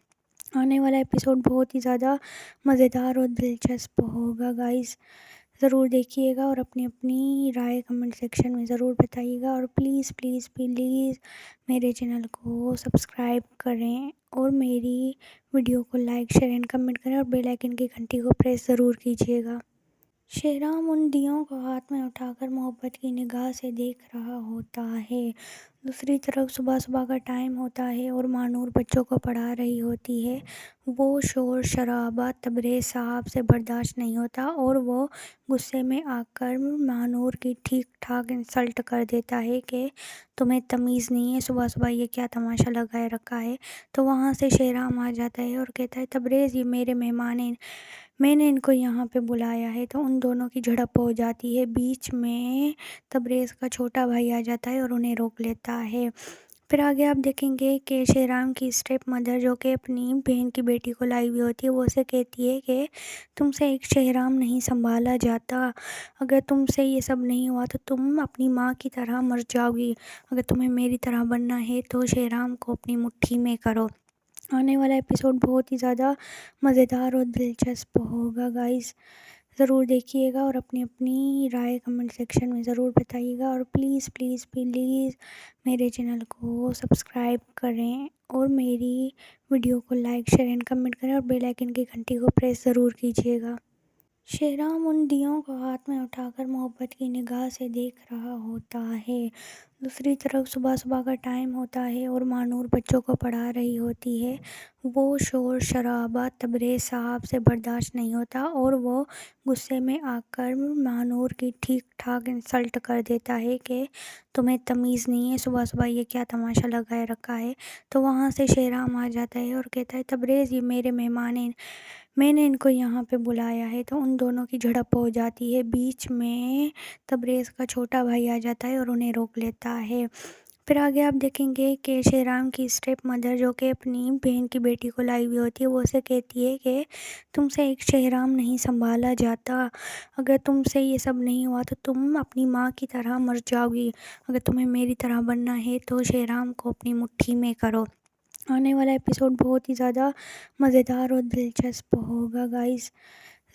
आने वाला एपिसोड बहुत ही ज़्यादा मज़ेदार और दिलचस्प होगा गाइस, ज़रूर देखिएगा और अपनी अपनी राय कमेंट सेक्शन में ज़रूर बताइएगा। और प्लीज़ प्लीज़ प्लीज़ मेरे चैनल को सब्सक्राइब करें और मेरी वीडियो को लाइक शेयर एंड कमेंट करें और बेल आइकन की घंटी को प्रेस ज़रूर कीजिएगा। शेराम उन दियों को हाथ में उठाकर मोहब्बत की निगाह से देख रहा होता है। दूसरी तरफ सुबह सुबह का टाइम होता है और मानूर बच्चों को पढ़ा रही होती है। वो शोर शराबा तबरेज़ साहब से बर्दाश्त नहीं होता और वो गुस्से में आकर मानूर की ठीक ठाक इंसल्ट कर देता है कि तुम्हें तमीज़ नहीं है, सुबह सुबह ये क्या तमाशा लगाए रखा है। तो वहाँ से शेराम आ जाता है और कहता है, तबरेज़ ये मेरे मेहमान हैं, मैंने इनको यहाँ पे बुलाया है। तो उन दोनों की झड़प हो जाती है। बीच में तबरेज़ का छोटा भाई आ जाता है और उन्हें रोक लेता है। फिर आगे आप देखेंगे कि शेराम की स्टेप मदर, जो कि अपनी बहन की बेटी को लाई हुई होती है, वो उसे कहती है कि तुमसे एक शेराम नहीं संभाला जाता। अगर तुमसे ये सब नहीं हुआ तो तुम अपनी माँ की तरह मर जाओगी। अगर तुम्हें मेरी तरह बनना है तो शेराम को अपनी मुट्ठी में करो। आने वाला एपिसोड बहुत ही ज़्यादा मज़ेदार और दिलचस्प होगा गाइस, ज़रूर देखिएगा और अपनी अपनी राय कमेंट सेक्शन में ज़रूर बताइएगा। और प्लीज़ प्लीज़ प्लीज़ मेरे चैनल को सब्सक्राइब करें और मेरी वीडियो को लाइक शेयर एंड कमेंट करें और बेल आइकन की घंटी को प्रेस ज़रूर कीजिएगा। शेराम उन दियों को हाथ में उठाकर मोहब्बत की निगाह से देख रहा होता है। दूसरी तरफ सुबह सुबह का टाइम होता है और मानूर बच्चों को पढ़ा रही होती है। वो शोर शराबा तबरेज़ साहब से बर्दाश्त नहीं होता और वो गुस्से में आकर मानूर की ठीक ठाक इंसल्ट कर देता है कि तुम्हें तमीज़ नहीं है, सुबह सुबह ये क्या तमाशा लगाए रखा है। तो वहाँ से शेराम आ जाता है और कहता है, तबरेज़ ये मेरे मेहमान हैं, मैंने इनको यहाँ पे बुलाया है। तो उन दोनों की झड़प हो जाती है। बीच में तबरेज़ का छोटा भाई आ जाता है और उन्हें रोक लेता है। फिर आगे आप देखेंगे कि शेराम की स्टेप मदर, जो कि अपनी बहन की बेटी को लाई हुई होती है, वो उसे कहती है कि तुमसे एक शेराम नहीं संभाला जाता। अगर तुमसे ये सब नहीं हुआ तो तुम अपनी माँ की तरह मर जाओगी। अगर तुम्हें मेरी तरह बनना है तो शेराम को अपनी मुट्ठी में करो। आने वाला एपिसोड बहुत ही ज़्यादा मज़ेदार और दिलचस्प होगा गाइस,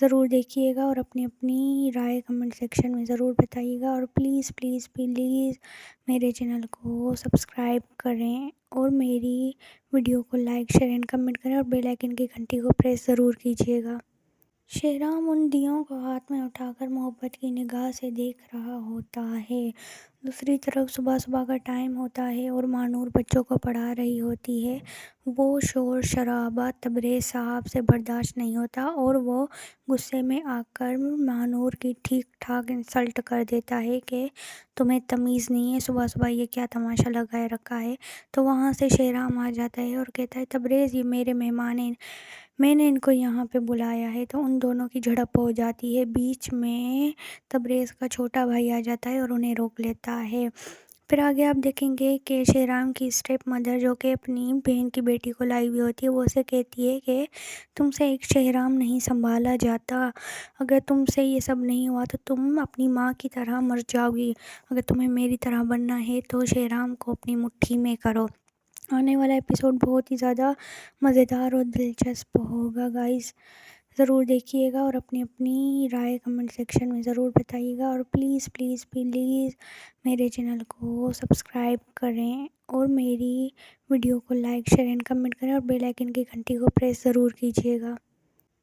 ज़रूर देखिएगा और अपनी अपनी राय कमेंट सेक्शन में ज़रूर बताइएगा। और प्लीज़ प्लीज़ प्लीज़ मेरे चैनल को सब्सक्राइब करें और मेरी वीडियो को लाइक शेयर एंड कमेंट करें और बेल आइकन की घंटी को प्रेस ज़रूर कीजिएगा। शेराम उन दियों को हाथ में उठाकर मोहब्बत की निगाह से देख रहा होता है। दूसरी तरफ सुबह सुबह का टाइम होता है और मानूर बच्चों को पढ़ा रही होती है। वो शोर शराबा तबरेज़ साहब से बर्दाश्त नहीं होता और वो गुस्से में आकर मानूर की ठीक ठाक इंसल्ट कर देता है कि तुम्हें तमीज़ नहीं है, सुबह सुबह ये क्या तमाशा लगाए रखा है। तो वहाँ से शेराम आ जाता है और कहता है, तबरेज़ ये मेरे मेहमान हैं, मैंने इनको यहाँ पे बुलाया है। तो उन दोनों की झड़प हो जाती है। बीच में तबरेज़ का छोटा भाई आ जाता है और उन्हें रोक लेता है। फिर आगे आप देखेंगे कि शेराम की स्टेप मदर, जो कि अपनी बहन की बेटी को लाई हुई होती है, वो उसे कहती है कि तुमसे एक शेराम नहीं संभाला जाता। अगर तुमसे ये सब नहीं हुआ तो तुम अपनी माँ की तरह मर जाओगी। अगर तुम्हें मेरी तरह बनना है तो शेराम को अपनी मुट्ठी में करो। आने वाला एपिसोड बहुत ही ज़्यादा मज़ेदार और दिलचस्प होगा गाइस, ज़रूर देखिएगा और अपनी अपनी राय कमेंट सेक्शन में ज़रूर बताइएगा। और प्लीज़ प्लीज़ प्लीज़ मेरे चैनल को सब्सक्राइब करें और मेरी वीडियो को लाइक शेयर एंड कमेंट करें और बेल आइकन की घंटी को प्रेस ज़रूर कीजिएगा।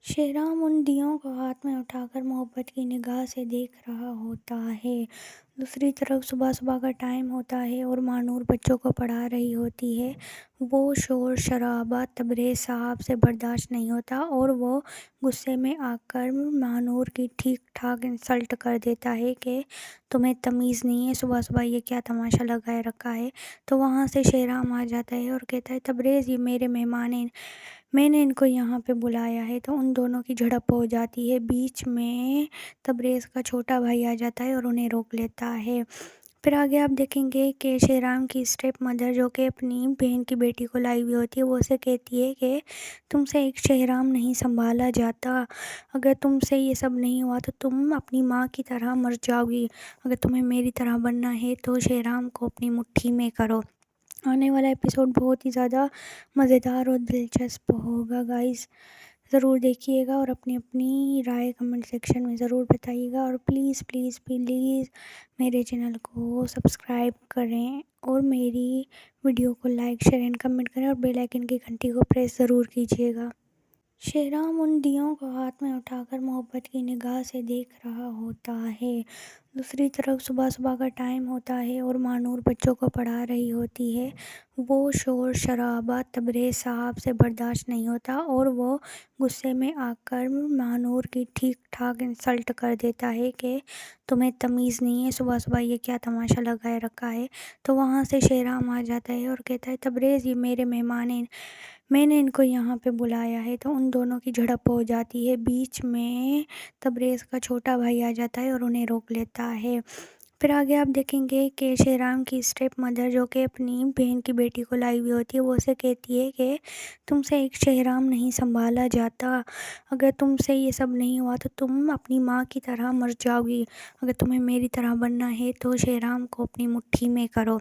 शेराम उन दियों को हाथ में उठाकर मोहब्बत की निगाह से देख रहा होता है। दूसरी तरफ सुबह सुबह का टाइम होता है और मानूर बच्चों को पढ़ा रही होती है। वो शोर शराबा तबरेज़ साहब से बर्दाश्त नहीं होता और वो गुस्से में आकर मानूर की ठीक ठाक इंसल्ट कर देता है कि तुम्हें तमीज़ नहीं है, सुबह सुबह ये क्या तमाशा लगाए रखा है। तो वहाँ से शेराम आ जाता है और कहता है, तबरेज़ ये मेरे मेहमान हैं, मैंने इनको यहाँ पे बुलाया है। तो उन दोनों की झड़प हो जाती है। बीच में तबरेज़ का छोटा भाई आ जाता है और उन्हें रोक लेता है। फिर आगे आप देखेंगे कि शेराम की स्टेप मदर, जो कि अपनी बहन की बेटी को लाई हुई होती है, वो उसे कहती है कि तुमसे एक शेराम नहीं संभाला जाता। अगर तुमसे ये सब नहीं हुआ तो तुम अपनी माँ की तरह मर जाओगी। अगर तुम्हें मेरी तरह बनना है तो शेराम को अपनी मुट्ठी में करो। आने वाला एपिसोड बहुत ही ज़्यादा मज़ेदार और दिलचस्प होगा गाइस, ज़रूर देखिएगा और अपनी अपनी राय कमेंट सेक्शन में ज़रूर बताइएगा। और प्लीज़ प्लीज़ प्लीज़ मेरे चैनल को सब्सक्राइब करें और मेरी वीडियो को लाइक शेयर एंड कमेंट करें और बेल आइकन की घंटी को प्रेस ज़रूर कीजिएगा। शेराम उन दियों को हाथ में उठाकर मोहब्बत की निगाह से देख रहा होता है। दूसरी तरफ सुबह सुबह का टाइम होता है और मानूर बच्चों को पढ़ा रही होती है। वो शोर शराबा तबरेज़ साहब से बर्दाश्त नहीं होता और वो गुस्से में आकर मानूर की ठीक ठाक इंसल्ट कर देता है कि तुम्हें तमीज़ नहीं है, सुबह सुबह ये क्या तमाशा लगाए रखा है। तो वहाँ से शेराम आ जाता है और कहता है तबरेज़ ये मेरे मेहमान हैं, मैंने इनको यहाँ पे बुलाया है। तो उन दोनों की झड़प हो जाती है। बीच में तबरेज़ का छोटा भाई आ जाता है और उन्हें रोक लेता है। फिर आगे आप देखेंगे कि शेराम की स्टेप मदर जो कि अपनी बहन की बेटी को लाई हुई होती है, वो उसे कहती है कि तुमसे एक शेराम नहीं संभाला जाता। अगर तुमसे ये सब नहीं हुआ तो तुम अपनी माँ की तरह मर जाओगी। अगर तुम्हें मेरी तरह बनना है तो शेराम को अपनी मुट्ठी में करो।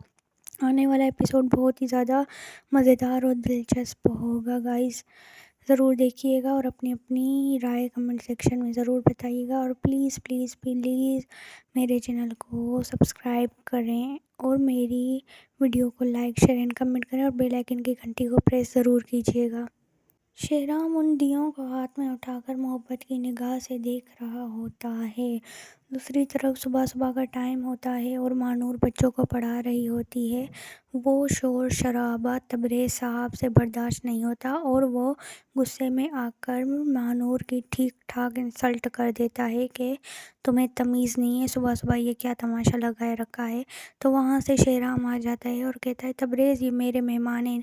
आने वाला एपिसोड बहुत ही ज़्यादा मज़ेदार और दिलचस्प होगा गाइस, ज़रूर देखिएगा और अपनी अपनी राय कमेंट सेक्शन में ज़रूर बताइएगा। और प्लीज़ प्लीज़ प्लीज़ मेरे चैनल को सब्सक्राइब करें और मेरी वीडियो को लाइक शेयर एंड कमेंट करें और बेल आइकन की घंटी को प्रेस ज़रूर कीजिएगा। शेराम उन दियों को हाथ में उठाकर मोहब्बत की निगाह से देख रहा होता है। दूसरी तरफ सुबह सुबह का टाइम होता है और मानूर बच्चों को पढ़ा रही होती है। वो शोर शराबा तबरेज़ साहब से बर्दाश्त नहीं होता और वो गुस्से में आकर मानूर की ठीक ठाक इंसल्ट कर देता है कि तुम्हें तमीज़ नहीं है, सुबह सुबह ये क्या तमाशा लगाए रखा है। तो वहाँ से शेराम आ जाता है और कहता है तबरेज़ ये मेरे मेहमान हैं,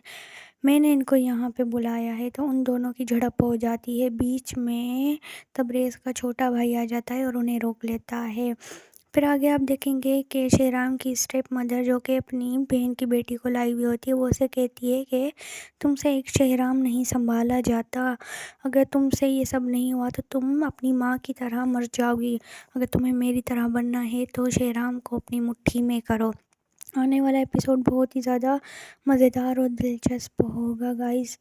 मैंने इनको यहाँ पे बुलाया है। तो उन दोनों की झड़प हो जाती है। बीच में तबरेज़ का छोटा भाई आ जाता है और उन्हें रोक लेता है। फिर आगे आप देखेंगे कि शेराम की स्टेप मदर जो कि अपनी बहन की बेटी को लाई हुई होती है, वो उसे कहती है कि तुमसे एक शेराम नहीं संभाला जाता। अगर तुमसे ये सब नहीं हुआ तो तुम अपनी माँ की तरह मर जाओगी। अगर तुम्हें मेरी तरह बनना है तो शेराम को अपनी मुट्ठी में करो। आने वाला एपिसोड बहुत ही ज़्यादा मज़ेदार और दिलचस्प होगा गाइस,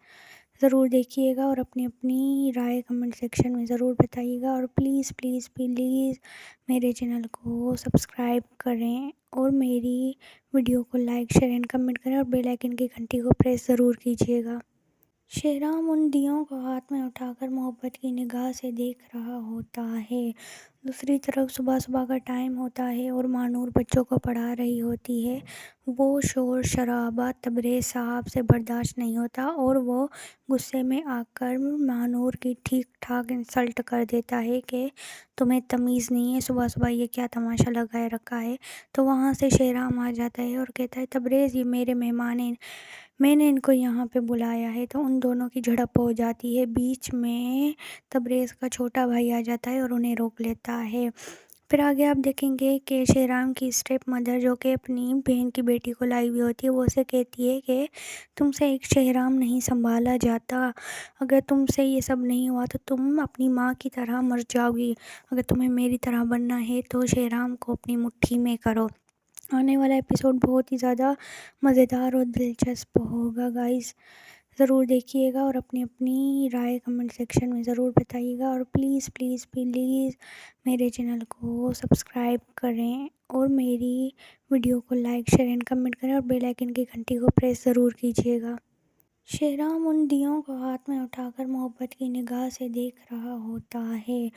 ज़रूर देखिएगा और अपनी अपनी राय कमेंट सेक्शन में ज़रूर बताइएगा। और प्लीज़ प्लीज़ प्लीज़ मेरे चैनल को सब्सक्राइब करें और मेरी वीडियो को लाइक शेयर एंड कमेंट करें और बेल आइकन की घंटी को प्रेस ज़रूर कीजिएगा। शेराम उन दियों को हाथ में उठाकर मोहब्बत की निगाह से देख रहा होता है। दूसरी तरफ सुबह सुबह का टाइम होता है और मानूर बच्चों को पढ़ा रही होती है। वो शोर शराबा तबरेज़ साहब से बर्दाश्त नहीं होता और वो गुस्से में आकर मानूर की ठीक ठाक इंसल्ट कर देता है कि तुम्हें तमीज़ नहीं है, सुबह सुबह ये क्या तमाशा लगाए रखा है। तो वहाँ से शेराम आ जाता है और कहता है तबरेज़ ये मेरे मेहमान हैं, मैंने इनको यहाँ पे बुलाया है। तो उन दोनों की झड़प हो जाती है। बीच में तबरेज़ का छोटा भाई आ जाता है और उन्हें रोक लेता है। फिर आगे आप देखेंगे कि शेराम की स्टेप मदर जो कि अपनी बहन की बेटी को लाई हुई होती है, वो उसे कहती है कि तुमसे एक शेराम नहीं संभाला जाता। अगर तुमसे ये सब नहीं हुआ तो तुम अपनी माँ की तरह मर जाओगी। अगर तुम्हें मेरी तरह बनना है तो शेराम को अपनी मुट्ठी में करो। आने वाला एपिसोड बहुत ही ज़्यादा मज़ेदार और दिलचस्प होगा गाइस, ज़रूर देखिएगा और अपनी अपनी राय कमेंट सेक्शन में ज़रूर बताइएगा। और प्लीज़ प्लीज़ प्लीज़ मेरे चैनल को सब्सक्राइब करें और मेरी वीडियो को लाइक शेयर एंड कमेंट करें और बेल आइकन की घंटी को प्रेस ज़रूर कीजिएगा। शेराम उन दियों को हाथ में उठाकर मोहब्बत की निगाह से देख रहा होता है।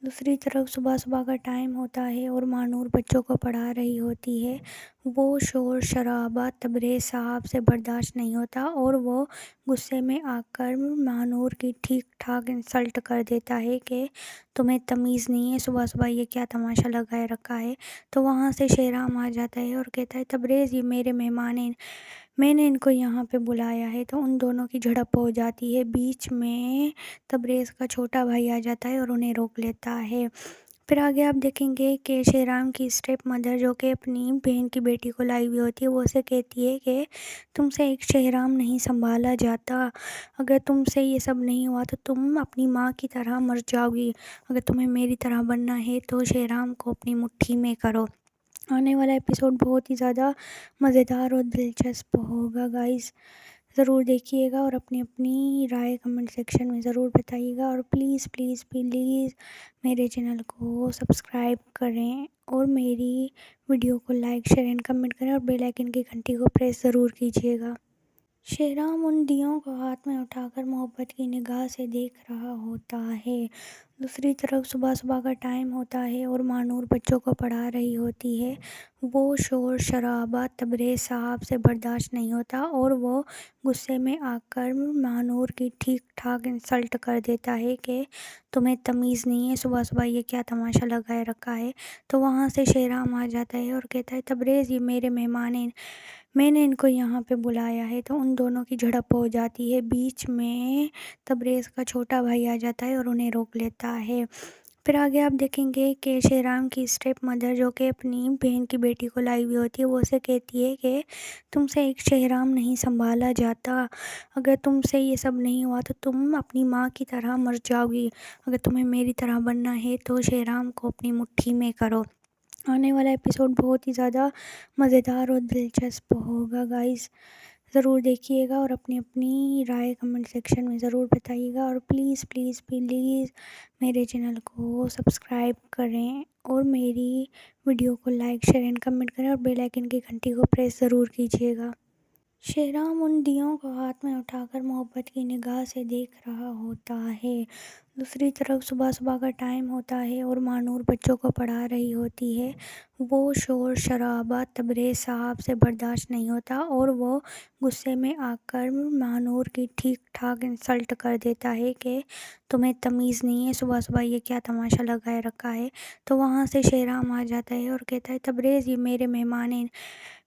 दूसरी तरफ सुबह सुबह का टाइम होता है और मानूर बच्चों को पढ़ा रही होती है। वो शोर शराबा तबरेज़ साहब से बर्दाश्त नहीं होता और वो गुस्से में आकर मानूर की ठीक ठाक इंसल्ट कर देता है कि तुम्हें तमीज़ नहीं है, सुबह सुबह ये क्या तमाशा लगाए रखा है। तो वहाँ से शेराम आ जाता है और कहता है तबरेज़ ये मेरे मेहमान हैं, मैंने इनको यहाँ पे बुलाया है। तो उन दोनों की झड़प हो जाती है। बीच में तबरेज़ का छोटा भाई आ जाता है और उन्हें रोक लेता है। फिर आगे आप देखेंगे कि शेराम की स्टेप मदर जो कि अपनी बहन की बेटी को लाई हुई होती है, वो उसे कहती है कि तुमसे एक शेराम नहीं संभाला जाता। अगर तुमसे ये सब नहीं हुआ तो तुम अपनी माँ की तरह मर जाओगी। अगर तुम्हें मेरी तरह बनना है तो शेराम को अपनी मुट्ठी में करो। आने वाला एपिसोड बहुत ही ज़्यादा मज़ेदार और दिलचस्प होगा गाइस, ज़रूर देखिएगा और अपनी अपनी राय कमेंट सेक्शन में ज़रूर बताइएगा। और प्लीज़ प्लीज़ प्लीज़ मेरे चैनल को सब्सक्राइब करें और मेरी वीडियो को लाइक शेयर एंड कमेंट करें और बेल आइकन की घंटी को प्रेस ज़रूर कीजिएगा। शेराम उन दियों को हाथ में उठाकर मोहब्बत की निगाह से देख रहा होता है। दूसरी तरफ सुबह सुबह का टाइम होता है और मानूर बच्चों को पढ़ा रही होती है। वो शोर शराबा तबरेज़ साहब से बर्दाश्त नहीं होता और वो गुस्से में आकर मानूर की ठीक ठाक इंसल्ट कर देता है कि तुम्हें तमीज़ नहीं है, सुबह सुबह ये क्या तमाशा लगाए रखा है। तो वहाँ से शेराम आ जाता है और कहता है, तबरेज़ ये मेरे मेहमान हैं, मैंने इनको यहाँ पे बुलाया है। तो उन दोनों की झड़प हो जाती है। बीच में तबरेज़ का छोटा भाई आ जाता है और उन्हें रोक लेता है। फिर आगे आप देखेंगे कि शेराम की स्टेप मदर, जो कि अपनी बहन की बेटी को लाई हुई होती है, वो उसे कहती है कि तुमसे एक शेराम नहीं संभाला जाता। अगर तुमसे ये सब नहीं हुआ तो तुम अपनी माँ की तरह मर जाओगी। अगर तुम्हें मेरी तरह बनना है तो शेराम को अपनी मुट्ठी में करो। आने वाला एपिसोड बहुत ही ज़्यादा मज़ेदार और दिलचस्प होगा गाइस, ज़रूर देखिएगा और अपनी अपनी राय कमेंट सेक्शन में ज़रूर बताइएगा। और प्लीज़ प्लीज़ प्लीज़ मेरे चैनल को सब्सक्राइब करें और मेरी वीडियो को लाइक शेयर एंड कमेंट करें और बेल आइकन की घंटी को प्रेस ज़रूर कीजिएगा। शेराम उन दियों को हाथ में उठाकर मोहब्बत की निगाह से देख रहा होता है। दूसरी तरफ सुबह सुबह का टाइम होता है और मानूर बच्चों को पढ़ा रही होती है। वो शोर शराबा तबरेज़ साहब से बर्दाश्त नहीं होता और वो गुस्से में आकर मानूर की ठीक ठाक इंसल्ट कर देता है कि तुम्हें तमीज़ नहीं है, सुबह सुबह ये क्या तमाशा लगाए रखा है। तो वहाँ से शेराम आ जाता है और कहता है, तबरेज़ ये मेरे मेहमान हैं,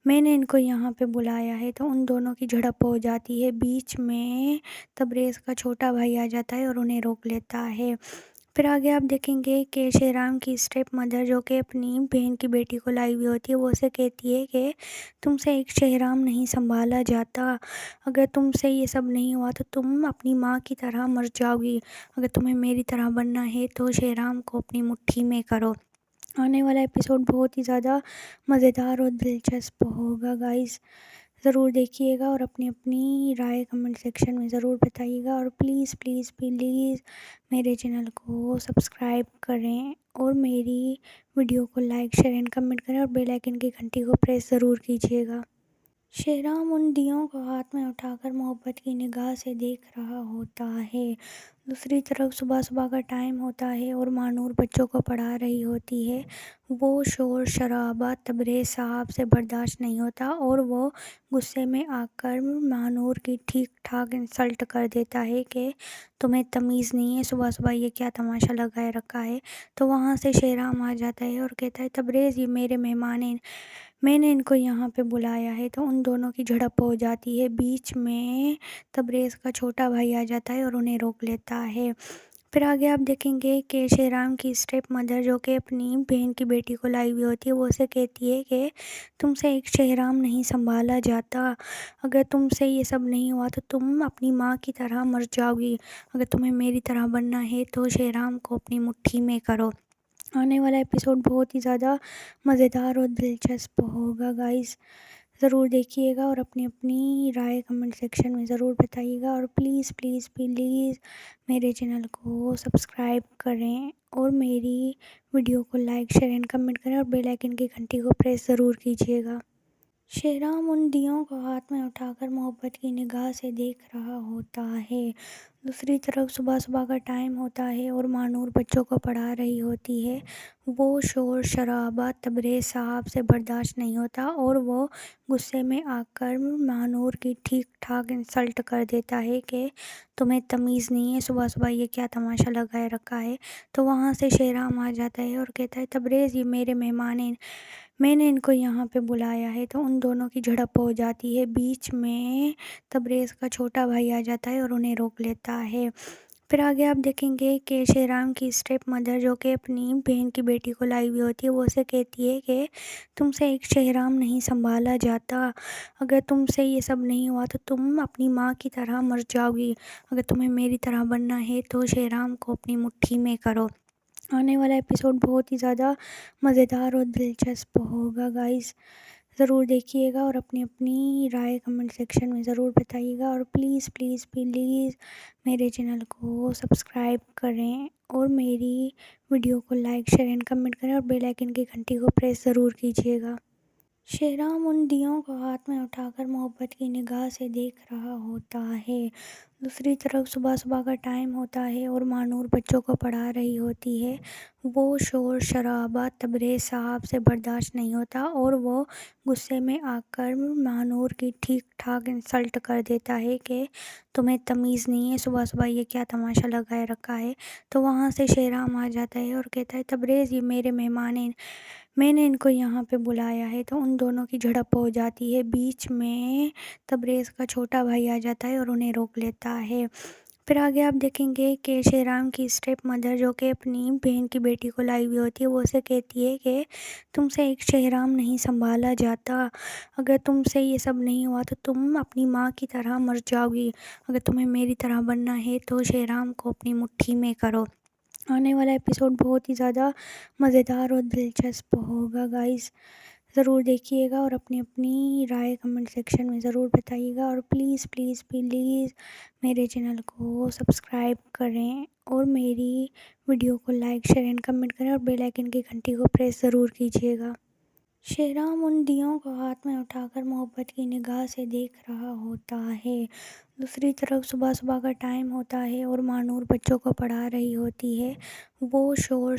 मैंने इनको यहाँ पे बुलाया है। तो उन दोनों की झड़प हो जाती है। बीच में तबरेज़ का छोटा भाई आ जाता है और उन्हें रोक लेता है। फिर आगे आप देखेंगे कि शेराम की स्टेप मदर, जो कि अपनी बहन की बेटी को लाई हुई होती है, वो उसे कहती है कि तुमसे एक शेराम नहीं संभाला जाता। अगर तुमसे ये सब नहीं हुआ तो तुम अपनी माँ की तरह मर जाओगी। अगर तुम्हें मेरी तरह बनना है तो शेराम को अपनी मुट्ठी में करो। आने वाला एपिसोड बहुत ही ज़्यादा मज़ेदार और दिलचस्प होगा गाइस, ज़रूर देखिएगा और अपनी अपनी राय कमेंट सेक्शन में ज़रूर बताइएगा। और प्लीज़ प्लीज़ प्लीज़ मेरे चैनल को सब्सक्राइब करें और मेरी वीडियो को लाइक शेयर एंड कमेंट करें और बेल आइकन की घंटी को प्रेस ज़रूर कीजिएगा। शेराम उन दियों को हाथ में उठाकर मोहब्बत की निगाह से देख रहा होता है। दूसरी तरफ सुबह सुबह का टाइम होता है और मानूर बच्चों को पढ़ा रही होती है। वो शोर शराबा तबरेज़ साहब से बर्दाश्त नहीं होता और वो गुस्से में आकर मानूर की ठीक ठाक इंसल्ट कर देता है कि तुम्हें तमीज़ नहीं है, सुबह सुबह ये क्या तमाशा लगाए रखा है। तो वहाँ से शेराम आ जाता है और कहता है, तबरेज़ ये मेरे मेहमान हैं, मैंने इनको यहाँ पे बुलाया है। तो उन दोनों की झड़प हो जाती है। बीच में तबरेज़ का छोटा भाई आ जाता है और उन्हें रोक लेता है। फिर आगे आप देखेंगे कि शेराम की स्टेप मदर, जो कि अपनी बहन की बेटी को लाई हुई होती है, वो उसे कहती है कि तुमसे एक शेराम नहीं संभाला जाता। अगर तुमसे ये सब नहीं हुआ तो तुम अपनी माँ की तरह मर जाओगी। अगर तुम्हें मेरी तरह बनना है तो शेराम को अपनी मुट्ठी में करो। आने वाला एपिसोड बहुत ही ज़्यादा मज़ेदार और दिलचस्प होगा गाइस, ज़रूर देखिएगा और अपनी अपनी राय कमेंट सेक्शन में ज़रूर बताइएगा। और प्लीज़ प्लीज़ प्लीज़ मेरे चैनल को सब्सक्राइब करें और मेरी वीडियो को लाइक शेयर एंड कमेंट करें और बेल आइकन की घंटी को प्रेस ज़रूर कीजिएगा। शेराम उन दियों को हाथ में उठाकर मोहब्बत की निगाह से देख रहा होता है। दूसरी तरफ सुबह सुबह का टाइम होता है और मानूर बच्चों को पढ़ा रही होती है। वो शोर शराबा तबरेज़ साहब से बर्दाश्त नहीं होता और वो गुस्से में आकर मानूर की ठीक ठाक इंसल्ट कर देता है कि तुम्हें तमीज़ नहीं है, सुबह सुबह ये क्या तमाशा लगाए रखा है। तो वहाँ से शेराम आ जाता है और कहता है, तबरेज़ ये मेरे मेहमान हैं, मैंने इनको यहाँ पे बुलाया है। तो उन दोनों की झड़प हो जाती है। बीच में तबरेज़ का छोटा भाई आ जाता है और उन्हें रोक लेता है। फिर आगे आप देखेंगे कि शेराम की स्टेप मदर, जो कि अपनी बहन की बेटी को लाई हुई होती है, वो उसे कहती है कि तुमसे एक शेराम नहीं संभाला जाता। अगर तुमसे ये सब नहीं हुआ तो तुम अपनी माँ की तरह मर जाओगी। अगर तुम्हें मेरी तरह बनना है तो शेराम को अपनी मुट्ठी में करो। आने वाला एपिसोड बहुत ही ज़्यादा मज़ेदार और दिलचस्प होगा गाइस, ज़रूर देखिएगा और अपनी अपनी राय कमेंट सेक्शन में ज़रूर बताइएगा। और प्लीज़ प्लीज़ प्लीज़ मेरे चैनल को सब्सक्राइब करें और मेरी वीडियो को लाइक शेयर एंड कमेंट करें और बेल आइकन की घंटी को प्रेस ज़रूर कीजिएगा। शेराम उन दियों को हाथ में उठाकर मोहब्बत की निगाह से देख रहा होता है। दूसरी तरफ सुबह सुबह का टाइम होता है और मानूर बच्चों को पढ़ा रही होती है। वो शोर शराबा तबरेज़ साहब से बर्दाश्त नहीं होता और वो गुस्से में आकर मानूर की ठीक ठाक इंसल्ट कर देता है कि तुम्हें तमीज़ नहीं है, सुबह सुबह ये क्या तमाशा लगाए रखा है। तो वहाँ से शेराम आ जाता है और कहता है तबरेज़ ये मेरे मेहमान हैं, मैंने इनको यहाँ पे बुलाया है। तो उन दोनों की झड़प हो जाती है। बीच में तबरेज़ का छोटा भाई आ जाता है और उन्हें रोक लेता है। फिर आगे आप देखेंगे कि शेराम की स्टेप मदर जो कि अपनी बहन की बेटी को लाई हुई होती है, वो उसे कहती है कि तुमसे एक शेराम नहीं संभाला जाता, अगर तुमसे ये सब नहीं हुआ तो तुम अपनी माँ की तरह मर जाओगी, अगर तुम्हें मेरी तरह बनना है तो शेराम को अपनी मुट्ठी में करो। आने वाला एपिसोड बहुत ही ज़्यादा मज़ेदार और दिलचस्प होगा गाइस, ज़रूर देखिएगा और अपनी अपनी राय कमेंट सेक्शन में ज़रूर बताइएगा। और प्लीज़ प्लीज़ प्लीज़ मेरे चैनल को सब्सक्राइब करें और मेरी वीडियो को लाइक शेयर एंड कमेंट करें और बेल आइकन की घंटी को प्रेस ज़रूर कीजिएगा। शेराम उन दियों को हाथ में उठाकर मोहब्बत की निगाह से देख रहा होता है। दूसरी तरफ सुबह सुबह का टाइम होता है और मानूर बच्चों को पढ़ा रही होती है। वो शोर